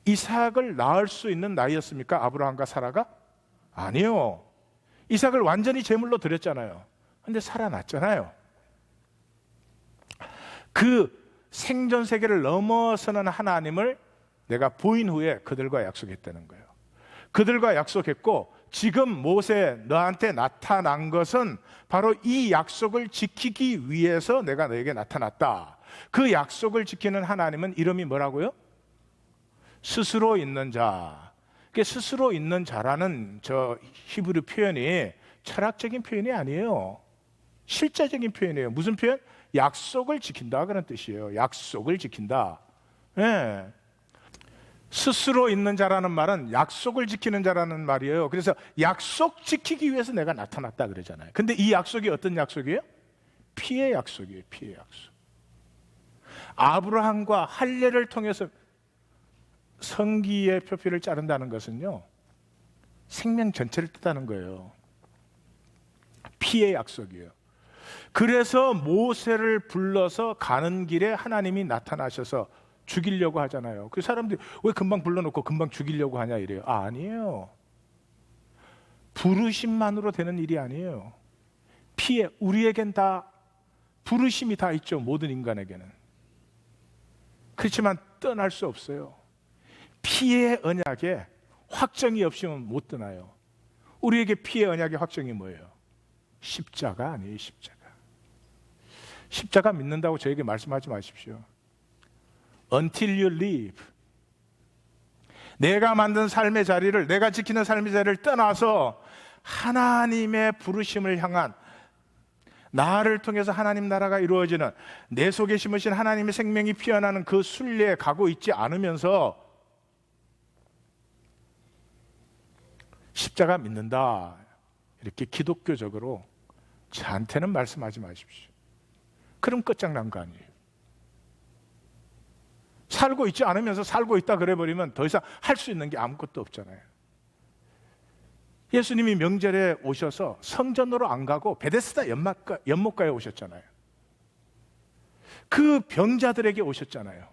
이삭을 낳을 수 있는 나이였습니까? 아브라함과 사라가? 아니요. 이삭을 완전히 제물로 드렸잖아요. 근데 살아났잖아요. 그 생존 세계를 넘어서는 하나님을 내가 보인 후에 그들과 약속했다는 거예요. 그들과 약속했고 지금 모세 너한테 나타난 것은 바로 이 약속을 지키기 위해서 내가 너에게 나타났다. 그 약속을 지키는 하나님은 이름이 뭐라고요? 스스로 있는 자. 스스로 있는 자라는 저 히브리 표현이 철학적인 표현이 아니에요. 실제적인 표현이에요. 무슨 표현? 약속을 지킨다 그런 뜻이에요. 약속을 지킨다. 네. 스스로 있는 자라는 말은 약속을 지키는 자라는 말이에요. 그래서 약속 지키기 위해서 내가 나타났다 그러잖아요. 근데 이 약속이 어떤 약속이에요? 피의 약속이에요. 피의 약속. 아브라함과 할례를 통해서 성기의 표피를 자른다는 것은요, 생명 전체를 뜻하는 거예요. 피의 약속이에요. 그래서 모세를 불러서 가는 길에 하나님이 나타나셔서 죽이려고 하잖아요. 그 사람들이 왜 금방 불러놓고 금방 죽이려고 하냐 이래요. 아니에요. 부르심만으로 되는 일이 아니에요. 피에 우리에겐 다 부르심이 다 있죠. 모든 인간에게는. 그렇지만 떠날 수 없어요. 피의 언약에 확정이 없이는 못 떠나요. 우리에게 피의 언약의 확정이 뭐예요? 십자가 아니에요. 십자가. 십자가 믿는다고 저에게 말씀하지 마십시오. Until you leave. 내가 만든 삶의 자리를, 내가 지키는 삶의 자리를 떠나서 하나님의 부르심을 향한, 나를 통해서 하나님 나라가 이루어지는, 내 속에 심으신 하나님의 생명이 피어나는 그 순례에 가고 있지 않으면서 십자가 믿는다, 이렇게 기독교적으로 저한테는 말씀하지 마십시오. 그럼 끝장난 거 아니에요. 살고 있지 않으면서 살고 있다 그래버리면 더 이상 할 수 있는 게 아무것도 없잖아요. 예수님이 명절에 오셔서 성전으로 안 가고 베데스다 연못가에 오셨잖아요. 그 병자들에게 오셨잖아요.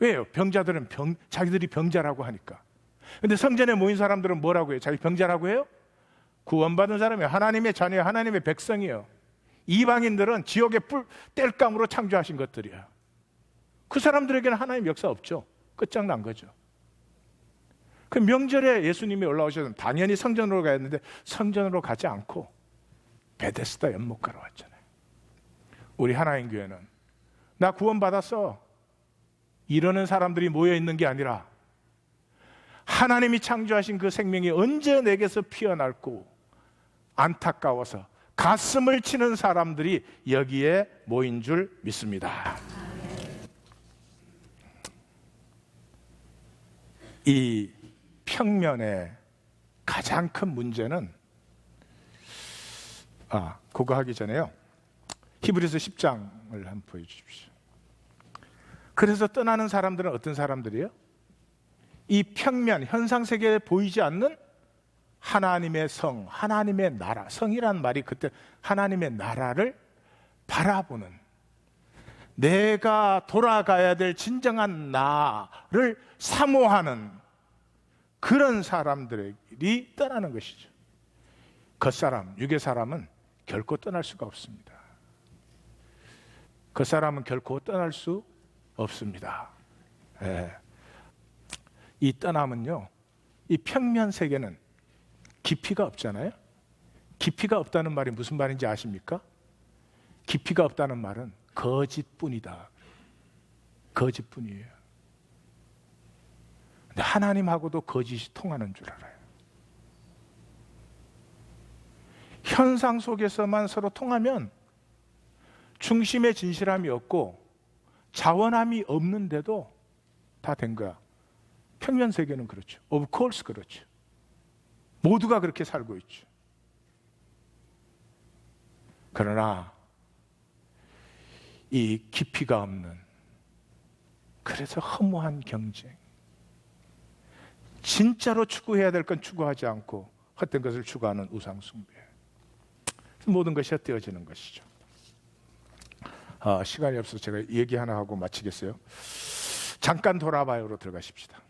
왜요? 병자들은 자기들이 병자라고 하니까. 근데 성전에 모인 사람들은 뭐라고 해요? 자기 병자라고 해요? 구원받은 사람이에요. 하나님의 자녀예요. 하나님의 백성이에요. 이방인들은 지옥의 땔감으로 창조하신 것들이에요. 그 사람들에게는 하나님 역사 없죠. 끝장난 거죠. 그 명절에 예수님이 올라오셔서 당연히 성전으로 가야 했는데 성전으로 가지 않고 베데스다 연못가로 왔잖아요. 우리 하나님 교회는 나 구원받았어 이러는 사람들이 모여있는 게 아니라 하나님이 창조하신 그 생명이 언제 내게서 피어날고 안타까워서 가슴을 치는 사람들이 여기에 모인 줄 믿습니다. 이 평면의 가장 큰 문제는 그거 하기 전에요. 히브리서 10장을 한번 보여주십시오. 그래서 떠나는 사람들은 어떤 사람들이에요? 이 평면, 현상세계에 보이지 않는 하나님의 성, 하나님의 나라, 성이란 말이 그때 하나님의 나라를 바라보는, 내가 돌아가야 될 진정한 나를 사모하는 그런 사람들이 떠나는 것이죠. 겉사람, 육의 사람은 결코 떠날 수가 없습니다. 겉사람은 결코 떠날 수 없습니다. 이 떠남은요, 이 평면 세계는 깊이가 없잖아요. 깊이가 없다는 말이 무슨 말인지 아십니까? 깊이가 없다는 말은 거짓뿐이다. 거짓뿐이에요. 근데 하나님하고도 거짓이 통하는 줄 알아요. 현상 속에서만 서로 통하면 중심에 진실함이 없고 자원함이 없는데도 다 된 거야. 평면 세계는 그렇죠. Of course 그렇죠. 모두가 그렇게 살고 있죠. 그러나 이 깊이가 없는, 그래서 허무한 경쟁, 진짜로 추구해야 될 건 추구하지 않고 헛된 것을 추구하는 우상숭배, 모든 것이 헛되어지는 것이죠. 시간이 없어서 제가 얘기 하나 하고 마치겠어요. 잠깐 돌아봐요로 들어가십시다.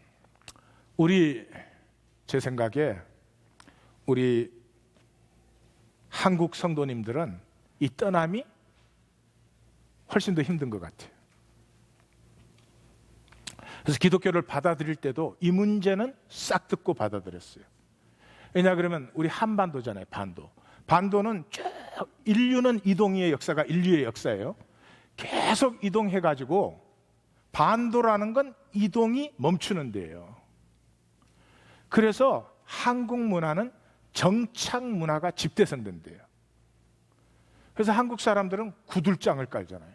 제 생각에 우리 한국 성도님들은 이 떠남이 훨씬 더 힘든 것 같아요. 그래서 기독교를 받아들일 때도 이 문제는 싹 듣고 받아들였어요. 왜냐 그러면 우리 한반도잖아요. 반도는 쭉 인류는 이동의 역사가 인류의 역사예요. 계속 이동해가지고 반도라는 건 이동이 멈추는 데예요. 그래서 한국 문화는 정착 문화가 집대성된 데예요. 그래서 한국 사람들은 구들장을 깔잖아요.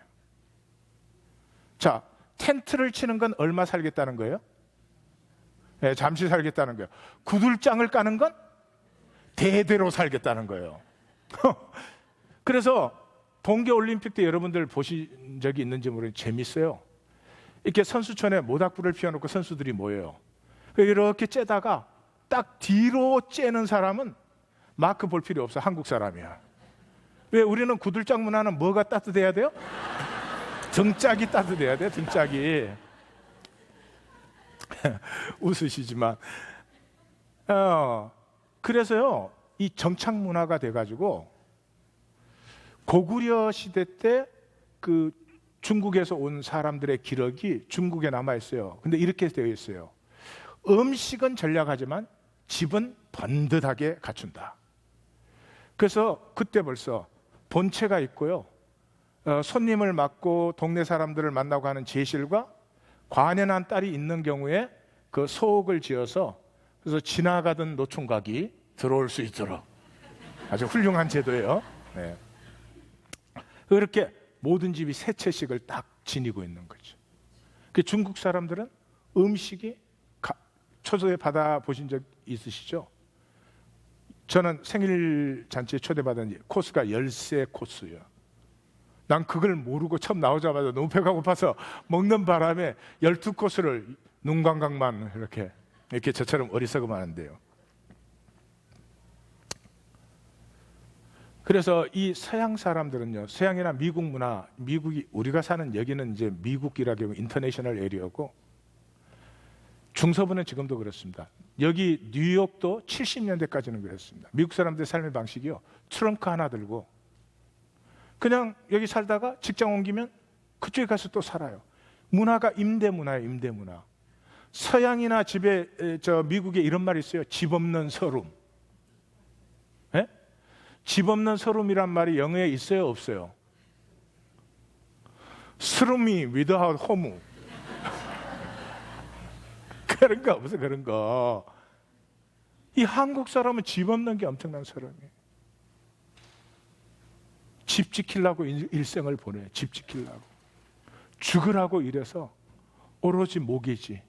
자, 텐트를 치는 건 얼마 살겠다는 거예요? 네, 잠시 살겠다는 거예요. 구들장을 까는 건 대대로 살겠다는 거예요. 그래서 동계올림픽 때 여러분들 보신 적이 있는지 모르겠는데 재밌어요. 이렇게 선수촌에 모닥불을 피워놓고 선수들이 모여요. 이렇게 째다가 딱 뒤로 째는 사람은 마크 볼 필요 없어. 한국 사람이야. 왜? 우리는 구들장 문화는 뭐가 따뜻해야 돼요? 등짝이 따뜻해야 돼. 등짝이. 웃으시지만 그래서요, 이 정착 문화가 돼가지고 고구려 시대 때 그 중국에서 온 사람들의 기록이 중국에 남아 있어요. 근데 이렇게 되어 있어요. 음식은 전략하지만 집은 번듯하게 갖춘다. 그래서 그때 벌써 본체가 있고요, 손님을 맡고 동네 사람들을 만나고 하는 제실과 관연한 딸이 있는 경우에 그 소옥을 지어서 그래서 지나가던 노총각이 들어올 수 있도록 아주 훌륭한 제도예요. 네. 그렇게 모든 집이 세 채씩을 딱 지니고 있는 거죠. 그 중국 사람들은 음식이 초대 받아 보신 적 있으시죠? 저는 생일 잔치에 초대받은 코스가 13코스예요. 난 그걸 모르고 처음 나오자마자 너무 배가 고파서 먹는 바람에 12코스를 눈 감각만 이렇게 저처럼 어리석으면 하는데요. 그래서 이 서양 사람들은요, 서양이나 미국 문화, 미국이 우리가 사는 여기는 이제 미국이라고 하면 인터내셔널 에리어고 중서부는 지금도 그렇습니다. 여기 뉴욕도 70년대까지는 그랬습니다. 미국 사람들의 삶의 방식이요, 트렁크 하나 들고 그냥 여기 살다가 직장 옮기면 그쪽에 가서 또 살아요. 문화가 임대 문화예요, 임대 문화. 서양이나 집에 미국에 이런 말이 있어요. 집 없는 서름. 예? 집 없는 서름이란 말이 영어에 있어요, 없어요? 스름이 without home. 그런 거 없어, 그런 거. 이 한국 사람은 집 없는 게 엄청난 사람이에요. 집 지키려고 일생을 보내요. 집 지키려고. 죽으라고 이래서 오로지 목이지.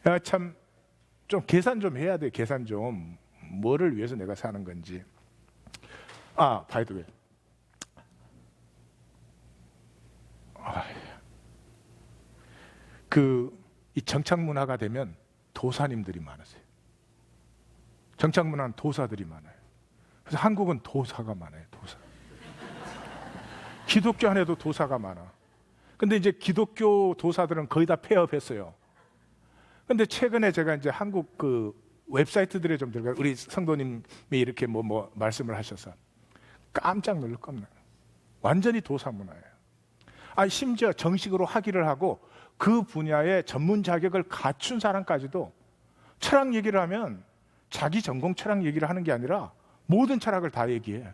야, 참, 좀 계산 좀 해야 돼, 계산 좀. 뭐를 위해서 내가 사는 건지. 바이 더 웨이. 이 정착 문화가 되면 도사님들이 많으세요. 정착 문화는 도사들이 많아요. 그래서 한국은 도사가 많아요, 도사. 기독교 안에도 도사가 많아. 근데 이제 기독교 도사들은 거의 다 폐업했어요. 근데 최근에 제가 이제 한국 그 웹사이트들에 좀 들어가, 우리 성도님이 이렇게 뭐 말씀을 하셔서 깜짝 놀랄 겁니다. 완전히 도사 문화예요. 심지어 정식으로 학위를 하고 그 분야의 전문 자격을 갖춘 사람까지도 철학 얘기를 하면 자기 전공 철학 얘기를 하는 게 아니라 모든 철학을 다 얘기해.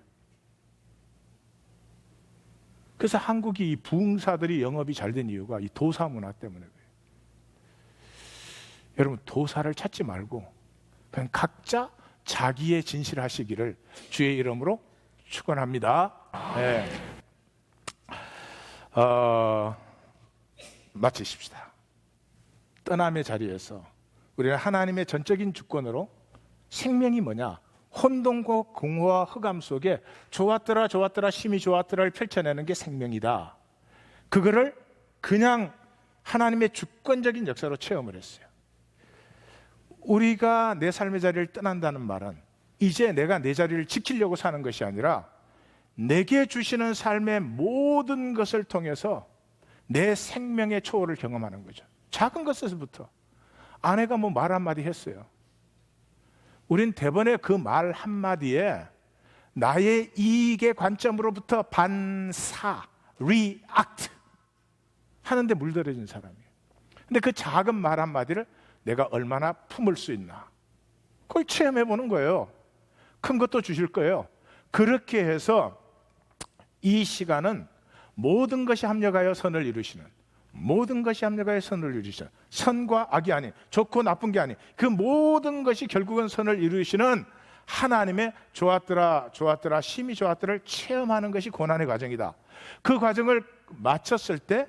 그래서 한국이 이 부흥사들이 영업이 잘 된 이유가 이 도사 문화 때문에 그래요. 여러분, 도사를 찾지 말고 그냥 각자 자기의 진실하시기를 주의 이름으로 축원합니다. 네. 마치십시다. 떠남의 자리에서 우리는 하나님의 전적인 주권으로 생명이 뭐냐? 혼돈과 공허와 흑암 속에 좋았더라 좋았더라 심히 좋았더라를 펼쳐내는 게 생명이다. 그거를 그냥 하나님의 주권적인 역사로 체험을 했어요. 우리가 내 삶의 자리를 떠난다는 말은 이제 내가 내 자리를 지키려고 사는 것이 아니라 내게 주시는 삶의 모든 것을 통해서 내 생명의 초월을 경험하는 거죠. 작은 것에서부터. 아내가 뭐 말 한마디 했어요. 우린 대번에 그 말 한마디에 나의 이익의 관점으로부터 반사, react 하는데 물들어진 사람이에요. 근데 그 작은 말 한마디를 내가 얼마나 품을 수 있나, 그걸 체험해 보는 거예요. 큰 것도 주실 거예요. 그렇게 해서 이 시간은 모든 것이 합력하여 선을 이루시는, 모든 것이 합력하여 선을 이루시는, 선과 악이 아닌, 좋고 나쁜 게 아닌 그 모든 것이 결국은 선을 이루시는 하나님의 좋았더라 좋았더라 심히 좋았더라를 체험하는 것이 고난의 과정이다. 그 과정을 마쳤을 때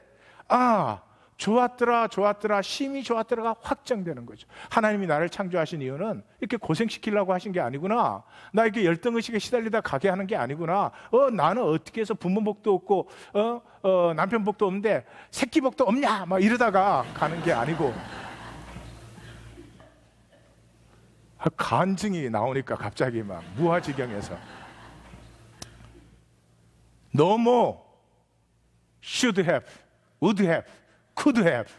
좋았더라 좋았더라 심히 좋았더라가 확정되는 거죠. 하나님이 나를 창조하신 이유는 이렇게 고생시키려고 하신 게 아니구나, 나 이렇게 열등의식에 시달리다 가게 하는 게 아니구나, 나는 어떻게 해서 부모 복도 없고 남편 복도 없는데 새끼 복도 없냐 막 이러다가 가는 게 아니고, 간증이 나오니까 갑자기 막 무아지경에서 너무 should have, would have, could have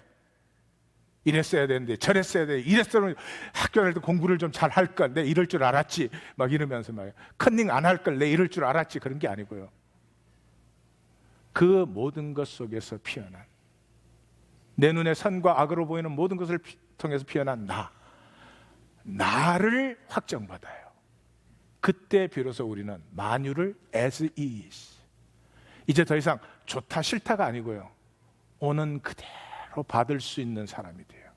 이랬어야 되는데 저랬어야 돼, 이랬으면 학교 다닐 때 공부를 좀 잘 할 걸, 내 이럴 줄 알았지 막 이러면서 막 컨닝 안 할 걸, 내 이럴 줄 알았지, 그런 게 아니고요. 그 모든 것 속에서 피어난, 내 눈에 선과 악으로 보이는 모든 것을 통해서 피어난 나를 확정받아요. 그때 비로소 우리는 만유를 as is, 이제 더 이상 좋다 싫다가 아니고요, 오는 그대로 받을 수 있는 사람이 돼요.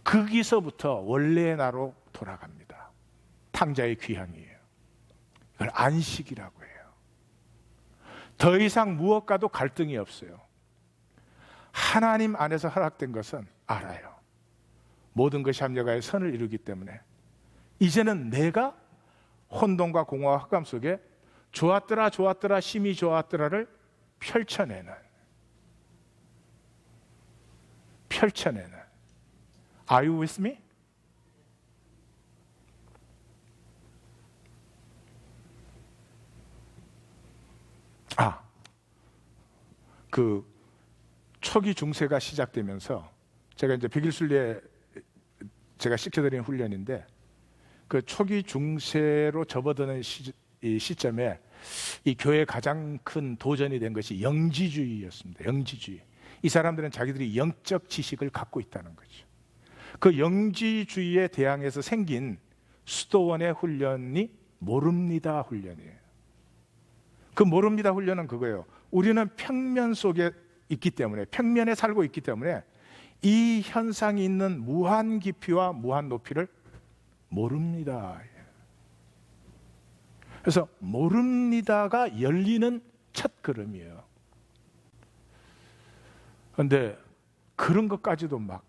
거기서부터 원래의 나로 돌아갑니다. 탕자의 귀향이에요. 이걸 안식이라고 해요. 더 이상 무엇과도 갈등이 없어요. 하나님 안에서 허락된 것은 알아요. 모든 것이 합력하여 선을 이루기 때문에 이제는 내가 혼돈과 공허와 흑암 속에 좋았더라 좋았더라 심히 좋았더라를 펼쳐내는 Are you with me? 그 초기 중세가 시작되면서 제가 이제 백일순례 제가 시켜드린 훈련인데, 그 초기 중세로 접어드는 이 시점에 이 교회의 가장 큰 도전이 된 것이 영지주의였습니다. 영지주의. 이 사람들은 자기들이 영적 지식을 갖고 있다는 거죠. 그 영지주의에 대항해서 생긴 수도원의 훈련이 모릅니다 훈련이에요. 그 모릅니다 훈련은 그거예요. 우리는 평면 속에 있기 때문에, 평면에 살고 있기 때문에 이 현상이 있는 무한 깊이와 무한 높이를 모릅니다. 그래서 모릅니다가 열리는 첫 걸음이에요. 그런데 그런 것까지도 막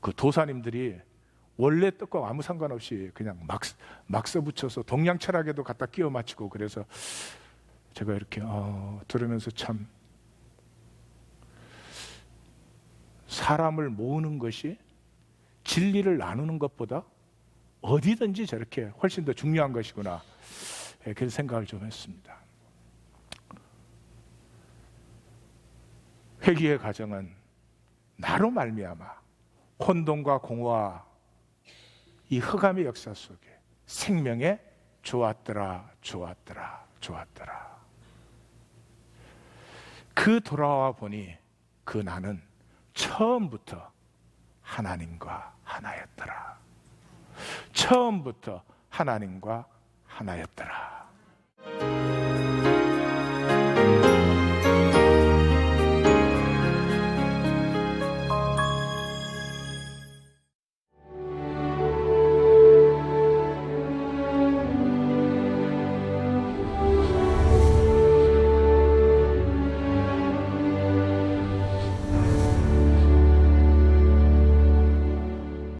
그 도사님들이 원래 뜻과 아무 상관없이 그냥 막 써붙여서 동양 철학에도 갖다 끼워 맞추고, 그래서 제가 이렇게 들으면서 참, 사람을 모으는 것이 진리를 나누는 것보다 어디든지 저렇게 훨씬 더 중요한 것이구나, 그런 생각을 좀 했습니다. 회개의 과정은 나로 말미암아 혼돈과 공허와 이 흑암의 역사 속에 생명의 좋았더라 좋았더라 좋았더라, 그 돌아와 보니 그 나는 처음부터 하나님과 하나였더라. 처음부터 하나님과 하나였더라.